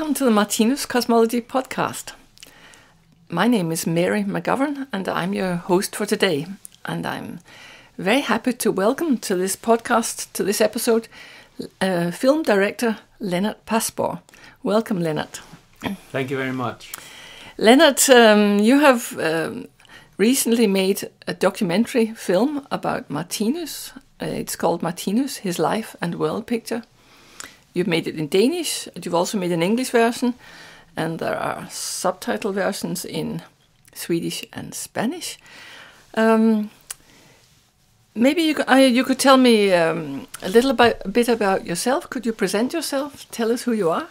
Welcome to the Martinus Cosmology podcast. My name is Mary McGovern and I'm your host for today. And I'm very happy to welcome to this podcast, to this episode, film director Lennart Pasborg. Welcome, Lennart. Thank you very much. Lennart, you have recently made a documentary film about Martinus. It's called Martinus, His Life and World Picture. You've made it in Danish, you've also made an English version, and there are subtitle versions in Swedish and Spanish. Maybe you could tell me a bit about yourself. Could you present yourself? Tell us who you are.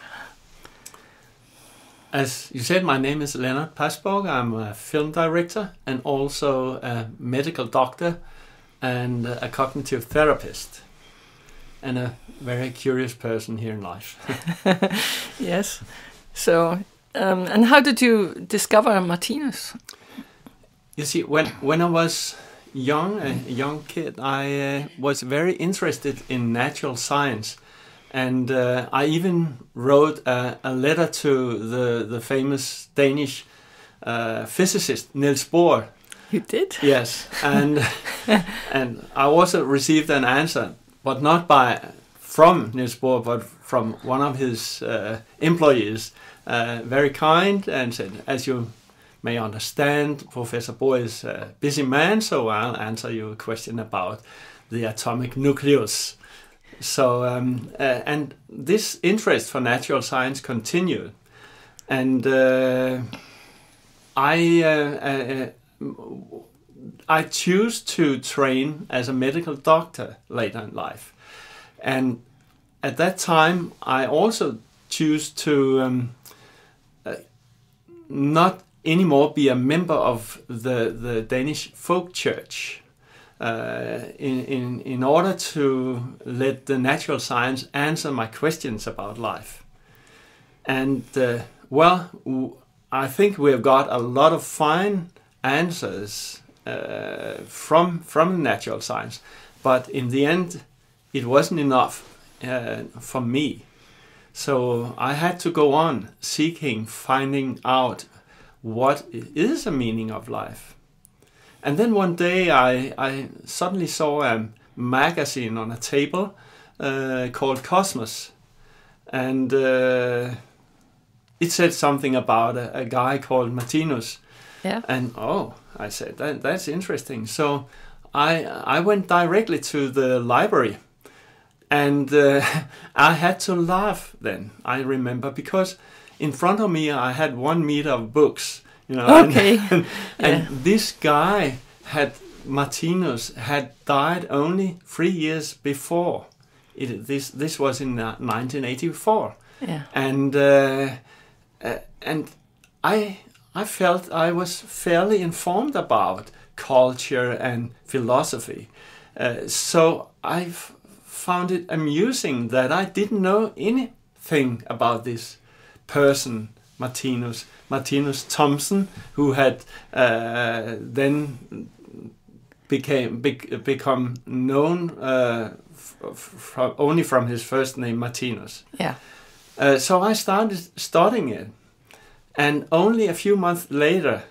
As you said, my name is Lennart Pasborg. I'm a film director and also a medical doctor and a cognitive therapist. And a very curious person here in life. Yes. So, and how did you discover Martinus? You see, when I was a young kid, I was very interested in natural science. And I even wrote a letter to the famous Danish physicist, Niels Bohr. You did? Yes. And I also received an answer. But not from Niels Bohr, but from one of his employees. Very kind and said, as you may understand, Professor Bohr is a busy man, so I'll answer you a question about the atomic nucleus. So, and this interest for natural science continued. And I choose to train as a medical doctor later in life. And at that time, I also choose to not anymore be a member of the Danish folk church in order to let the natural science answer my questions about life. And, I think we've got a lot of fine answers from natural science, but in the end it wasn't enough for me, so I had to go on finding out what is the meaning of life. And then one day I suddenly saw a magazine on a table called Cosmos, and it said something about a guy called Martinus. Yeah. And I said, that's interesting. So I went directly to the library, and I had to laugh then, I remember, because in front of me I had 1 meter of books, Okay. and this guy Martinus had died only 3 years before. This was in 1984. Yeah. And I felt I was fairly informed about culture and philosophy. So I found it amusing that I didn't know anything about this person, Martinus Thomsen, who had then become known only from his first name, Martinus. Yeah. So I started studying it. And only a few months later,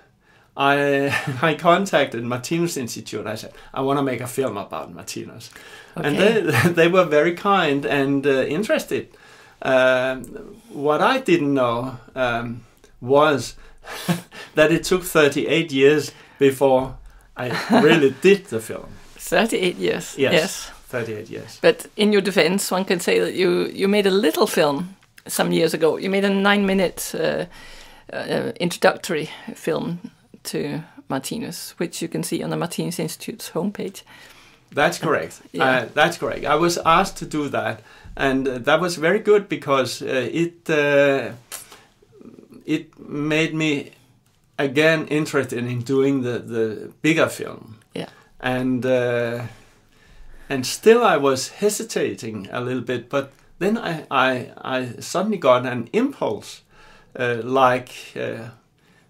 I contacted Martinus Institute. I said, I want to make a film about Martinus. Okay. And they were very kind and interested. What I didn't know was that it took 38 years before I really did the film. 38 years. Yes. 38 years. But in your defense, one can say that you made a little film some years ago. You made a 9-minute introductory film to Martinus, which you can see on the Martinus Institute's homepage. That's correct. Yeah. That's correct. I was asked to do that, and that was very good because it made me again interested in doing the bigger film. Yeah. And still I was hesitating a little bit, but then I suddenly got an impulse.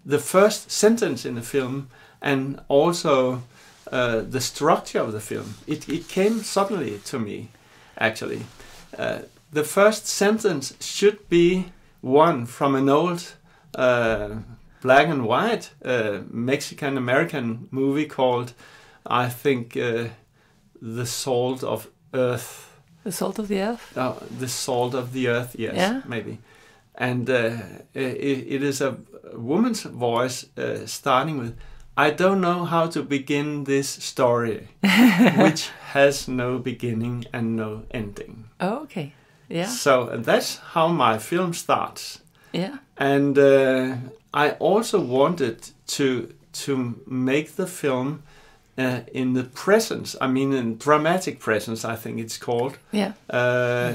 The first sentence in the film and also the structure of the film. It came suddenly to me, actually. The first sentence should be one from an old black and white Mexican-American movie called, I think, The Salt of Earth. The Salt of the Earth? The Salt of the Earth, yes, yeah. maybe. And it is a woman's voice starting with, I don't know how to begin this story, which has no beginning and no ending. Oh, okay. Yeah. So that's how my film starts. Yeah. And I also wanted to make the film in the presence. I mean, in dramatic presence, I think it's called. Yeah.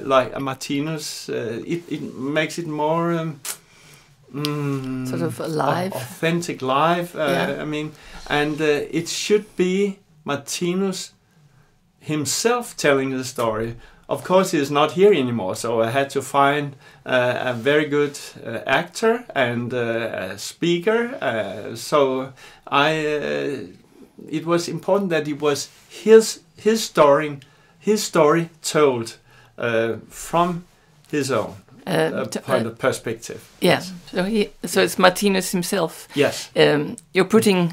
Like a Martinus, it makes it more sort of alive, authentic, live. I mean, and it should be Martinus himself telling the story. Of course, he is not here anymore, so I had to find a very good actor and a speaker. So it was important that it was his story told from his own point of perspective. Yeah. Yes. So it's Martinus himself. Yes. You're putting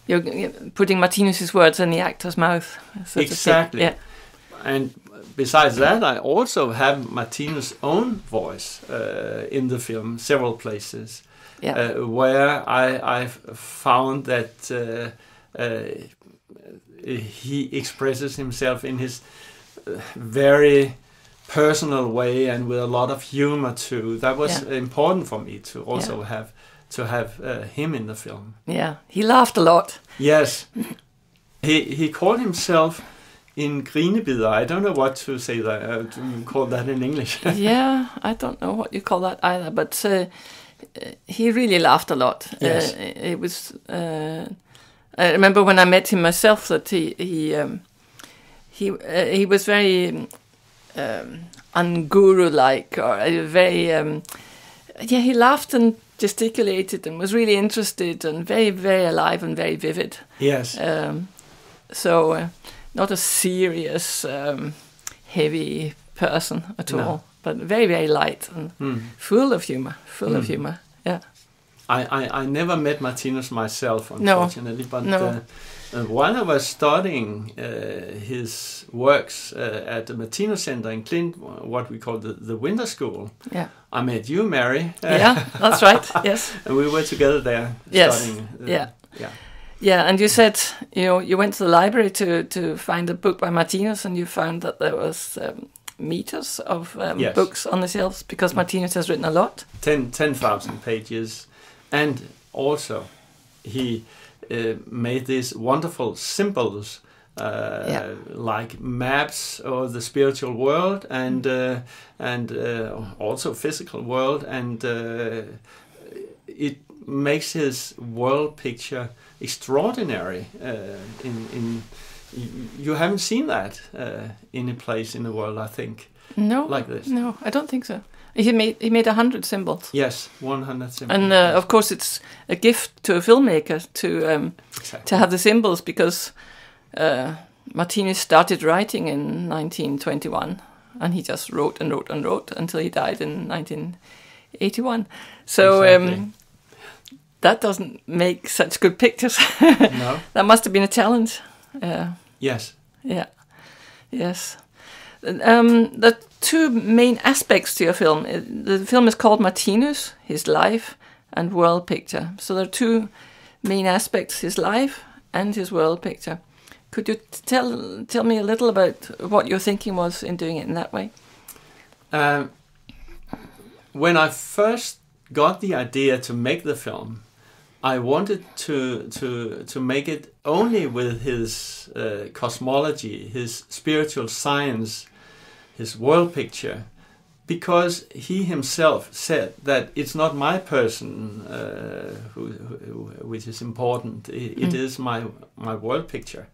Martinus's words in the actor's mouth. So exactly. Yeah. And besides that, I also have Martinus' own voice in the film, several places, where I found that he expresses himself in his very personal way and with a lot of humor too. That was important for me to also have him in the film. Yeah, he laughed a lot. Yes, he called himself in grinebider. I don't know what to say that. Do you call that in English? Yeah, I don't know what you call that either. But he really laughed a lot. Yes. It was. I remember when I met him myself that he was very unguru-like, or very he laughed and gesticulated and was really interested and very, very alive and very vivid. Yes. So not a serious, heavy person at all, but very, very light and full of humor. Of humor. Yeah. I never met Martinus myself, unfortunately, but while I was studying his works at the Martinus Center in Klint, what we call the winter school, I met you, Mary. Yeah, that's right, yes. And we were together there studying. Yeah, and you said, you went to the library to find a book by Martinus, and you found that there was meters of books on the shelves, because Martinus has written a lot. 10,000 pages. And also, he made these wonderful symbols, like maps of the spiritual world and also physical world, and it makes his world picture extraordinary. You haven't seen that any place in the world, I think. No, like this. No, I don't think so. He made 100 symbols. Yes, 100 symbols. And of course, it's a gift to a filmmaker to have the symbols, because Martinus started writing in 1921, and he just wrote and wrote and wrote until he died in 1981. So that doesn't make such good pictures. No, that must have been a challenge. Yes. Yeah. Yes. The two main aspects to your film. The film is called Martinus, his life and world picture. So there are two main aspects: his life and his world picture. Could you tell me a little about what your thinking was in doing it in that way? When I first got the idea to make the film, I wanted to make it only with his cosmology, his spiritual science, his world picture, because he himself said that it's not my person which is important. It is my world picture.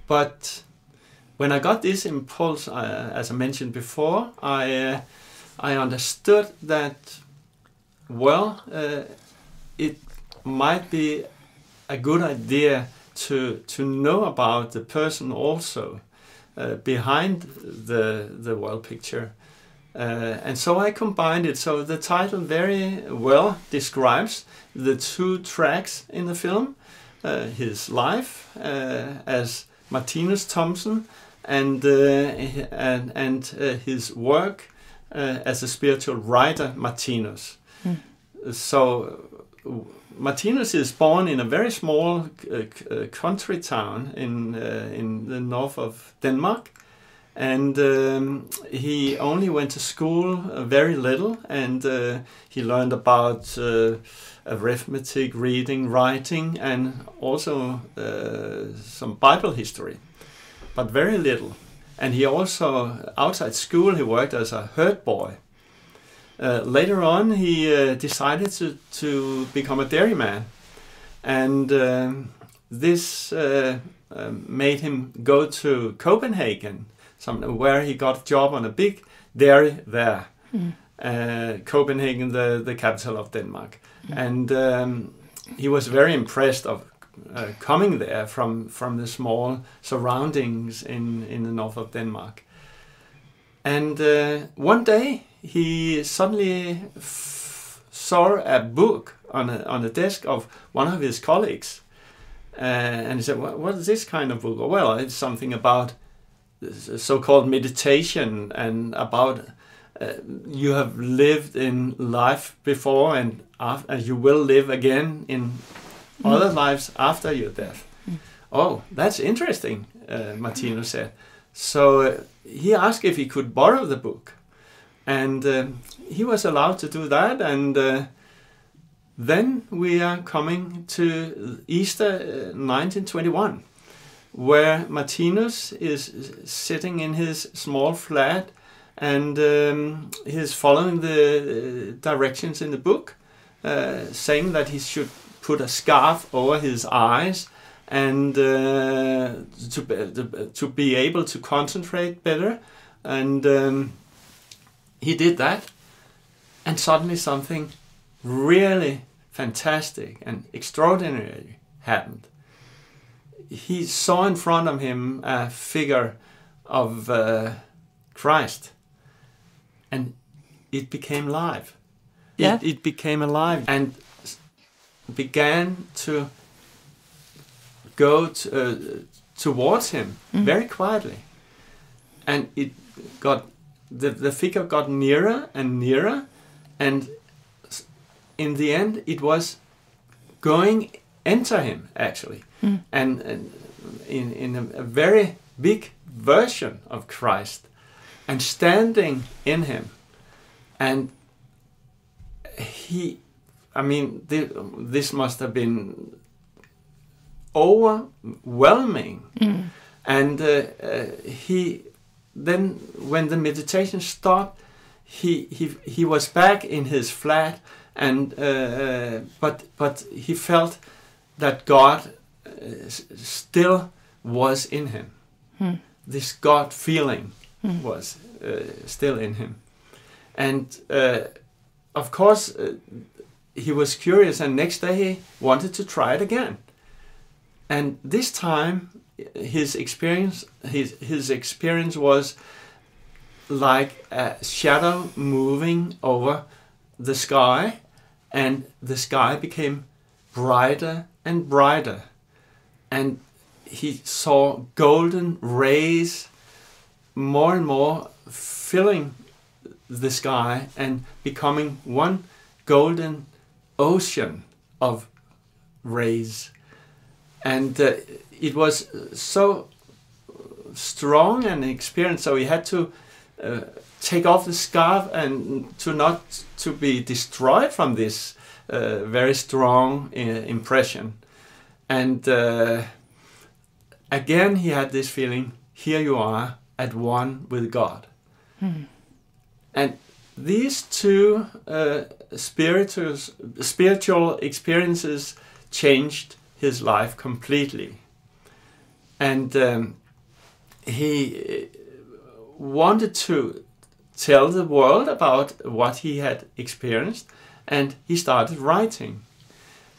But when I got this impulse, as I mentioned before, I understood that, it might be a good idea to know about the person also behind the world picture, And so I combined it. So the title very well describes the two tracks in the film: his life as Martinus Thompson, and his work as a spiritual writer, Martinus. So Martinus is born in a very small country town in the north of Denmark, and he only went to school very little, and he learned about arithmetic, reading, writing, and also some Bible history, but very little. And he also, outside school, he worked as a herd boy. Later on, he decided to become a dairyman, and this made him go to Copenhagen, where he got a job on a big dairy there. Copenhagen, the capital of Denmark. And he was very impressed of coming there from the small surroundings in the north of Denmark. And one day he suddenly saw a book on a desk of one of his colleagues, and he said, "What is this kind of book?" "Well, it's something about so-called meditation, and about you have lived in life before, and you will live again in other lives after your death." "Oh, that's interesting," Martinus said. So he asked if he could borrow the book, and he was allowed to do that. And then we are coming to Easter 1921, where Martinus is sitting in his small flat, and he's following the directions in the book, saying that he should put a scarf over his eyes, and to be able to concentrate better. And he did that, and suddenly something really fantastic and extraordinary happened. He saw in front of him a figure of Christ, and it became live. Yeah. It became alive and began to go towards him very quietly, and it got the figure got nearer and nearer, and in the end it was going enter him actually, and in a very big version of Christ, and standing in him, and this must have been overwhelming. And he then, when the meditation stopped, he was back in his flat, and but he felt that God still was in him. This God feeling was still in him, and of course he was curious, and next day he wanted to try it again. And this time his experience was like a shadow moving over the sky, and the sky became brighter and brighter, and he saw golden rays more and more filling the sky and becoming one golden ocean of rays. And it was so strong an experience, so he had to take off the scarf and not to be destroyed from this very strong impression. And again he had this feeling, here you are at one with God. And these two spiritual experiences changed his life completely. And he wanted to tell the world about what he had experienced, and he started writing.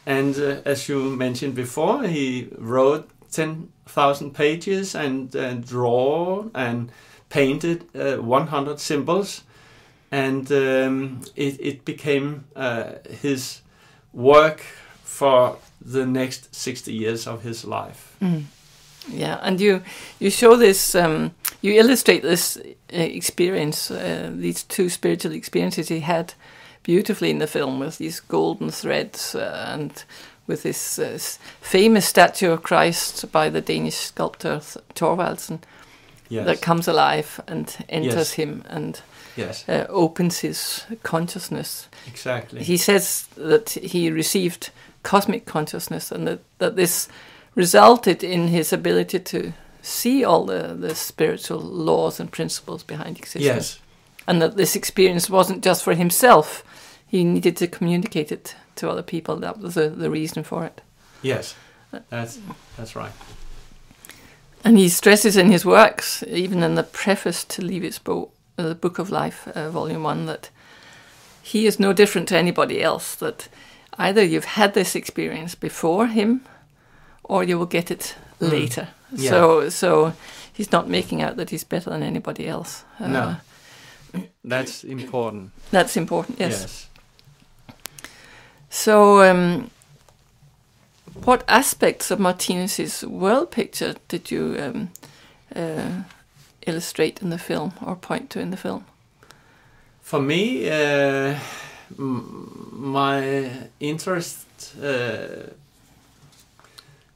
And as you mentioned before, he wrote 10,000 pages and draw and painted 100 symbols. and it became his work for the next 60 years of his life. Yeah, and you show this, you illustrate this experience, these two spiritual experiences he had beautifully in the film with these golden threads and with this famous statue of Christ by the Danish sculptor Thorvaldsen that comes alive and enters him and opens his consciousness. Exactly. He says that he received cosmic consciousness and that this resulted in his ability to see all the spiritual laws and principles behind existence. Yes. And that this experience wasn't just for himself. He needed to communicate it to other people. That was the reason for it. Yes, that's right. And he stresses in his works, even in the preface to Livets Bog, the Book of Life, Volume 1, that he is no different to anybody else, that either you've had this experience before him or you will get it later. Yeah. So he's not making out that he's better than anybody else. No. That's important. That's important, yes. So, what aspects of Martinus's world picture did you illustrate in the film or point to in the film? For me, my interest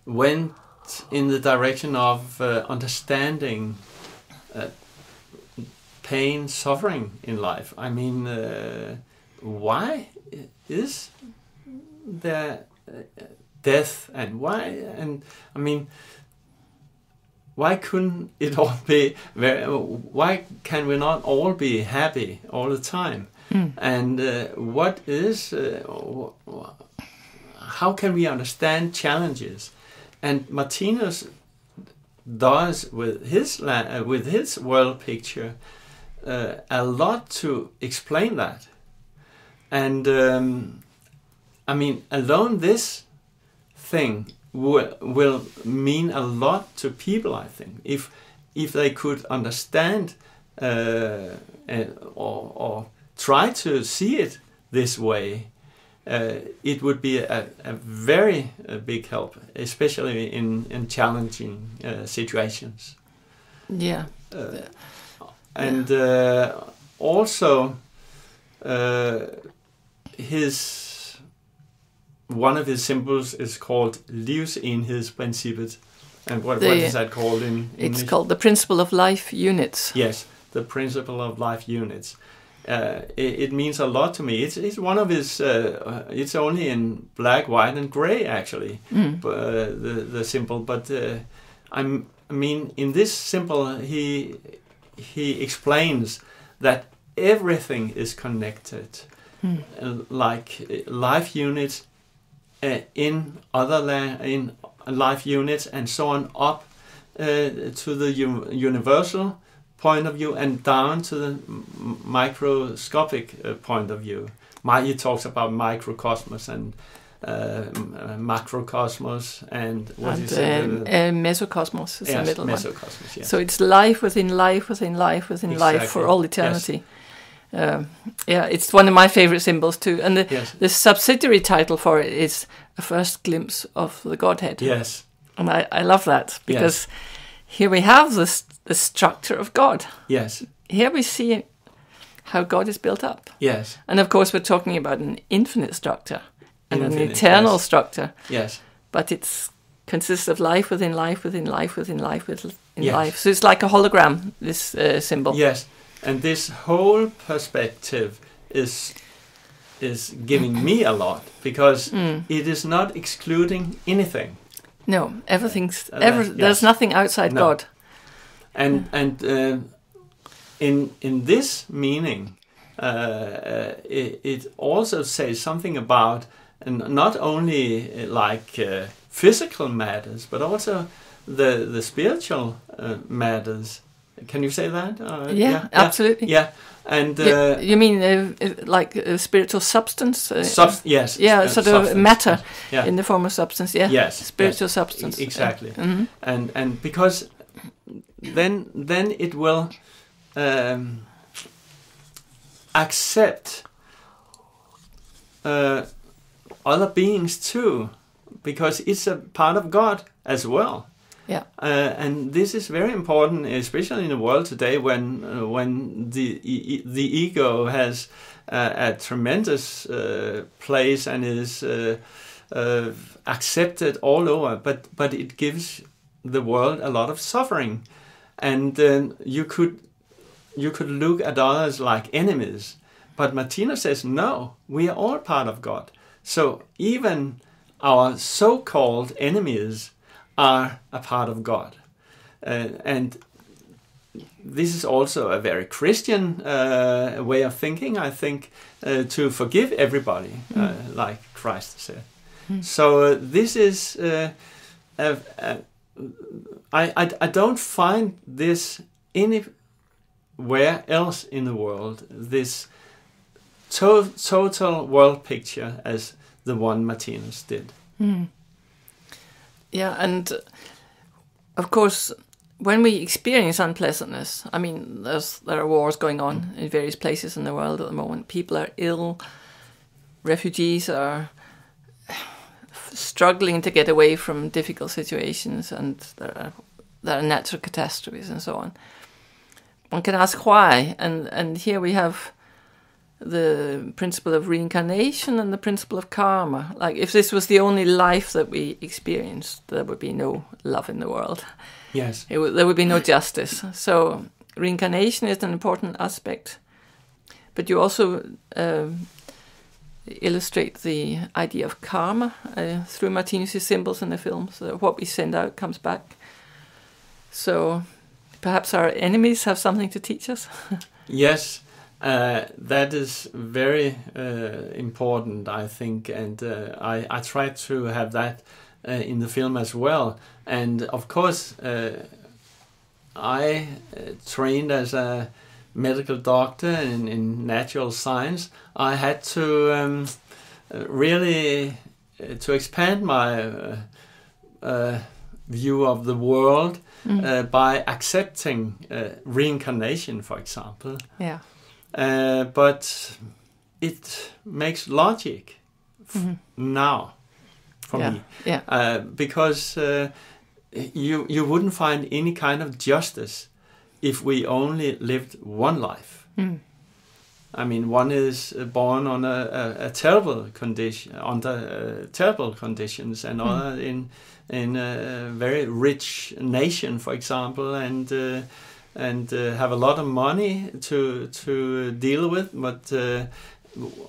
went in the direction of understanding pain, suffering in life. I mean, why is there death, and why? And I mean, why couldn't it all be? Why can we not all be happy all the time? And what is? How can we understand challenges? And Martinus does with his world picture a lot to explain that. And I mean, alone this thing will mean a lot to people, I think, if they could understand or try to see it this way. It would be a very big help, especially in challenging situations. Yeah. And also, one of his symbols is called livsenhedsprincippet. And what is that called in English? It's called the principle of life units. Yes, the principle of life units. It means a lot to me. It's one of his. It's only in black, white, and gray actually. The symbol, but I mean, in this symbol, he explains that everything is connected, like life units in in life units, and so on, up to the universal point of view and down to the microscopic point of view. He talks about microcosmos and macrocosmos and mesocosmos is the middle mesocosmos, one. Yes. So it's life within life within life within life for all eternity. Yes. It's one of my favorite symbols too. And the subsidiary title for it is A First Glimpse of the Godhead. Yes. And I love that because here we have the structure of God. Yes. Here we see how God is built up. Yes. And of course we're talking about an infinite structure and an eternal structure. Yes. But it consists of life within life within life within life within life. So it's like a hologram, this symbol. Yes. And this whole perspective is giving me a lot because it is not excluding anything. No, there's nothing outside God. And in this meaning, it also says something about not only like physical matters, but also the spiritual matters. Can you say that? Absolutely. Yeah, and you mean like spiritual substance? Yes. Yeah, sort of substance. matter in the form of substance. Yeah. Yes. Spiritual substance. Exactly. And because then it will accept other beings too, because it's a part of God as well. Yeah. And this is very important, especially in the world today, when the ego has a tremendous place and is accepted all over. But it gives the world a lot of suffering, and you could look at others like enemies. But Martinus says, no, we are all part of God. So even our so-called enemies are a part of God. And this is also a very Christian way of thinking, I think, to forgive everybody, like Christ said. So this is... I don't find this anywhere else in the world, this total world picture as the one Martinus did. Yeah, and of course, when we experience unpleasantness, I mean, there are wars going on in various places in the world at the moment. People are ill, refugees are struggling to get away from difficult situations, and there are natural catastrophes and so on. One can ask why, and here we have the principle of reincarnation and the principle of karma. Like, if this was the only life that we experienced, there would be no love in the world. Yes. There would be no justice. So reincarnation is an important aspect. But you also illustrate the idea of karma through Martinus' symbols in the film. So what we send out comes back. So perhaps our enemies have something to teach us. Yes. That is very important, I think, and I try to have that in the film as well. And of course, I trained as a medical doctor in natural science. I had to really to expand my view of the world by accepting reincarnation, for example. Yeah. But it makes logic now for me. Yeah. Because you wouldn't find any kind of justice if we only lived one life. I mean, one is born on a terrible condition, under terrible conditions, and other in a very rich nation, for example, and have a lot of money to deal with, but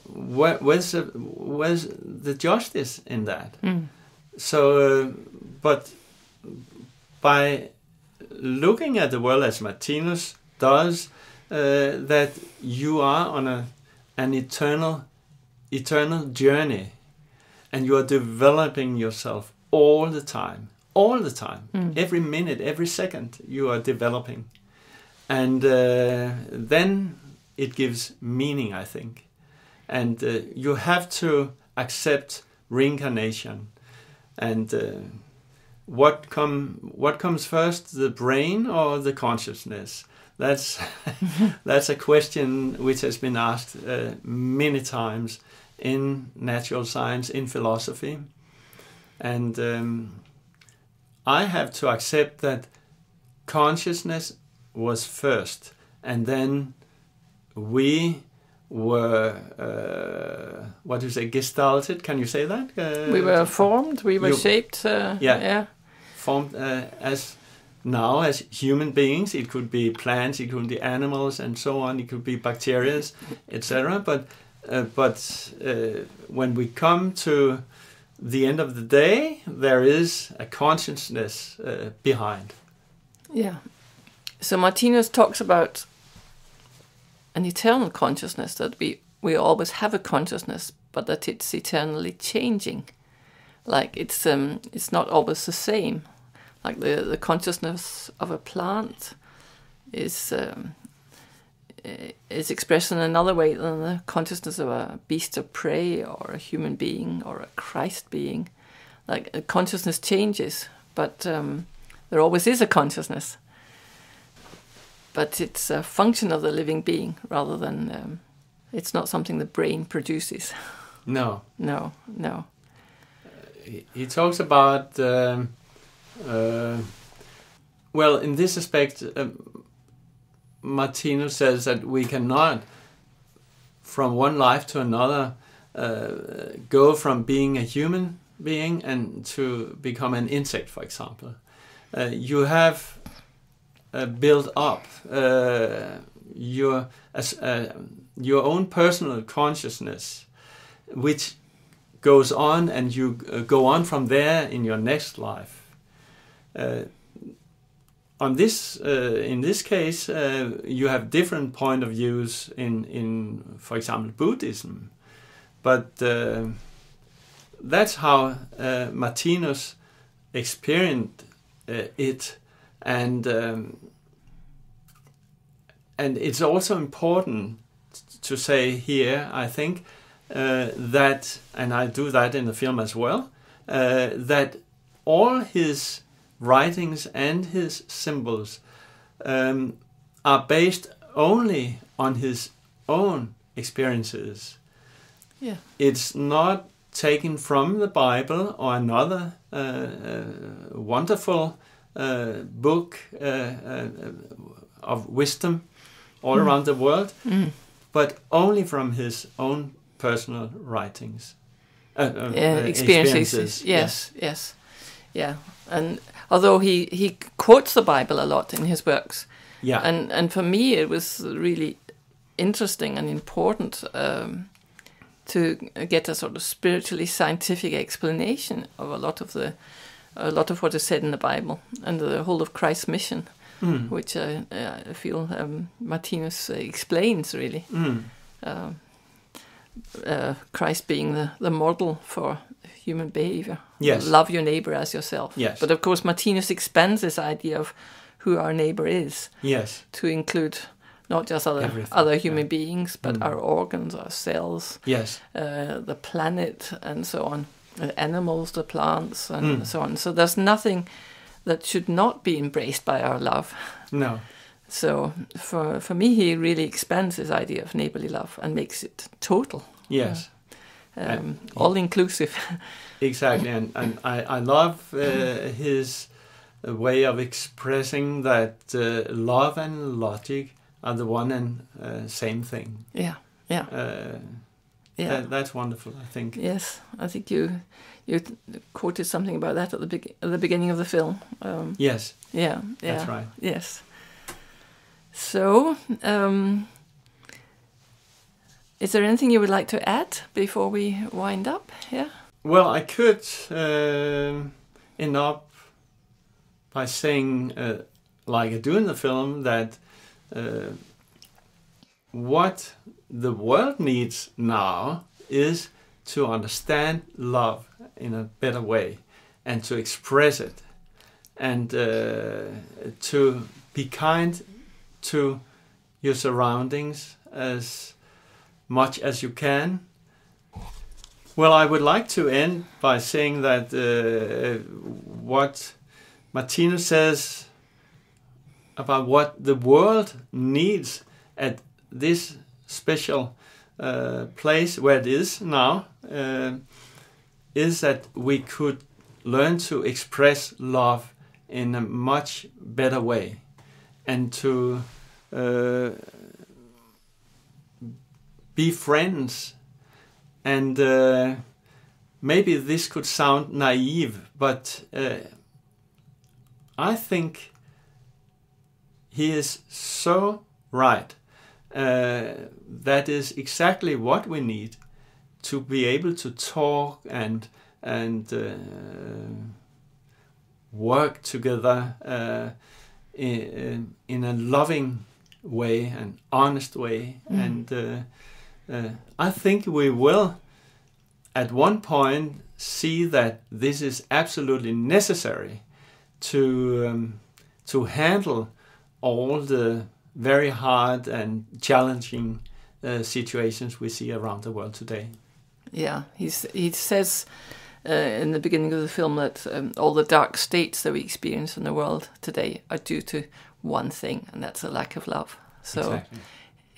where's the justice in that? So, but by looking at the world as Martinus does, that you are on an eternal journey, and you are developing yourself all the time, every minute, every second, you are developing. And then it gives meaning, I think. And you have to accept reincarnation. And what comes first, the brain or the consciousness? That's a question which has been asked many times in natural science, in philosophy. And I have to accept that consciousness was first, and then we were what do you say, gestalted? Can you say that? We were formed. We were shaped. Formed as human beings. It could be plants, it could be animals, and so on. It could be bacteria, etc. But when we come to the end of the day, there is a consciousness behind. Yeah. So Martinus talks about an eternal consciousness, that we always have a consciousness, but that it's eternally changing. Like it's not always the same. Like the consciousness of a plant is expressed in another way than the consciousness of a beast of prey or a human being or a Christ being. Like consciousness changes, but there always is a consciousness. But it's a function of the living being rather than It's not something the brain produces. No. No. He talks about, well, in this aspect, Martinus says that we cannot, from one life to another, go from being a human being and to become an insect, for example. You have built up your own personal consciousness, which goes on, and you go on from there in your next life. In this case, you have different point of views in, for example, Buddhism, but that's how Martinus experienced it, and it's also important to say here, I think, that, and I do that in the film as well, that all his writings and his symbols are based only on his own experiences. Yeah. It's not taken from the Bible or another wonderful book of wisdom all around the world, but only from his own personal writings, experiences. Yes. Yeah. And although he quotes the Bible a lot in his works, yeah, and for me it was really interesting and important to get a sort of spiritually scientific explanation of a lot of what is said in the Bible and the whole of Christ's mission, which I feel Martinus explains really. Christ being the model for human behavior. Yes. Love your neighbor as yourself. Yes. But of course Martinus expands this idea of who our neighbor is. Yes. To include not just Everything. other human beings, but our organs, our cells, yes, the planet, and so on, the animals, the plants, and so on. So there's nothing that should not be embraced by our love. No. So for me, he really expands this idea of neighborly love and makes it total. Yes. All inclusive. Exactly, and I love his way of expressing that love and logic are the one and same thing. Yeah. That's wonderful, I think. Yes, I think you quoted something about that at the beginning of the film. Yes. Yeah. That's right. Yes. So, is there anything you would like to add before we wind up? Yeah. Well, I could end up by saying, like I do in the film, that what the world needs now is to understand love in a better way and to express it and to be kind to your surroundings as much as you can. Well, I would like to end by saying that what Martinus says about what the world needs at this special place where it is now is that we could learn to express love in a much better way and to be friends. And maybe this could sound naive, but I think he is so right. That is exactly what we need to be able to talk and work together in a loving way, an honest way, and I think we will at one point see that this is absolutely necessary to handle all the very hard and challenging situations we see around the world today. Yeah, he says in the beginning of the film that all the dark states that we experience in the world today are due to one thing, and that's a lack of love. So exactly.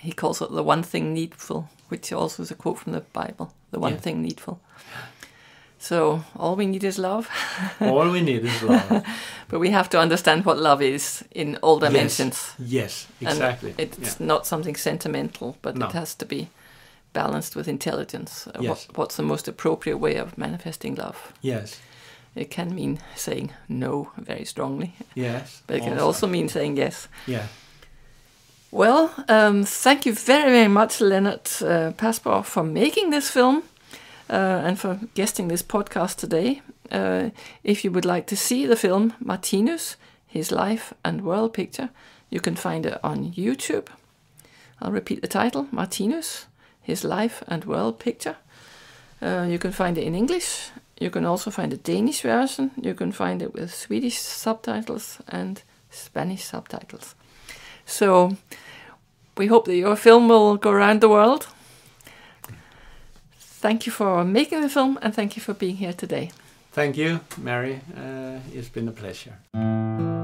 he calls it the one thing needful, which also is a quote from the Bible, the one Yeah. thing needful. So all we need is love. All we need is love. But we have to understand what love is in all dimensions. Yes, exactly. And it's not something sentimental, but No. it has to be balanced with intelligence. Yes. What's the most appropriate way of manifesting love? Yes. It can mean saying no very strongly, Yes. but it can also mean saying yes. Yeah. Well, thank you very, very much, Lennart Pasborg, for making this film and for guesting this podcast today. If you would like to see the film Martinus, His Life and World Picture, you can find it on YouTube. I'll repeat the title, Martinus, His Life and World Picture. You can find it in English. You can also find a Danish version. You can find it with Swedish subtitles and Spanish subtitles. So we hope that your film will go around the world. Thank you for making the film, and thank you for being here today. Thank you, Mary. It's been a pleasure.